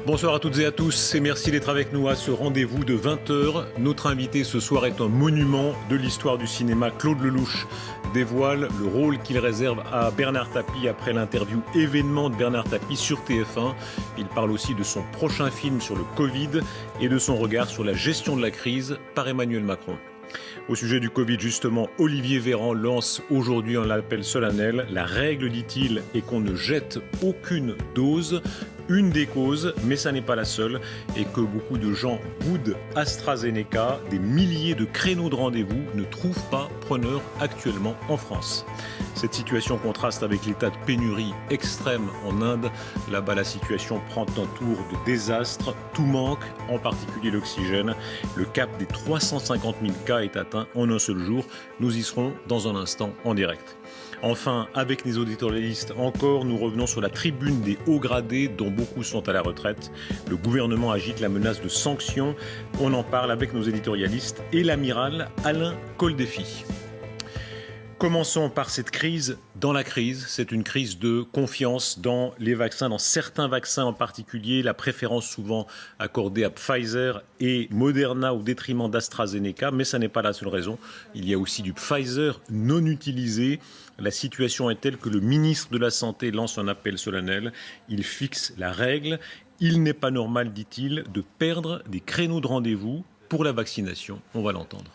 Bonsoir à toutes et à tous et merci d'être avec nous à ce rendez-vous de 20 h. Notre invité ce soir est un monument de l'histoire du cinéma. Claude Lelouch dévoile le rôle qu'il réserve à Bernard Tapie après l'interview événement de Bernard Tapie sur TF1. Il parle aussi de son prochain film sur le Covid et de son regard sur la gestion de la crise par Emmanuel Macron. Au sujet du Covid, justement, Olivier Véran lance aujourd'hui un appel solennel. La règle, dit-il, est qu'on ne jette aucune dose. Une des causes, mais ça n'est pas la seule, est que beaucoup de gens boudent AstraZeneca. Des milliers de créneaux de rendez-vous ne trouvent pas preneur actuellement en France. Cette situation contraste avec l'état de pénurie extrême en Inde. Là-bas, la situation prend un tour de désastre. Tout manque, en particulier l'oxygène. Le cap des 350 000 cas est atteint en un seul jour. Nous y serons dans un instant en direct. Enfin, avec les éditorialistes encore, nous revenons sur la tribune des hauts gradés dont beaucoup sont à la retraite. Le gouvernement agite la menace de sanctions. On en parle avec nos éditorialistes et l'amiral Alain Coldefy. Commençons par cette crise dans la crise. C'est une crise de confiance dans les vaccins, dans certains vaccins en particulier. La préférence souvent accordée à Pfizer et Moderna au détriment d'AstraZeneca. Mais ça n'est pas la seule raison. Il y a aussi du Pfizer non utilisé. La situation est telle que le ministre de la Santé lance un appel solennel. Il fixe la règle. Il n'est pas normal, dit-il, de perdre des créneaux de rendez-vous pour la vaccination. On va l'entendre.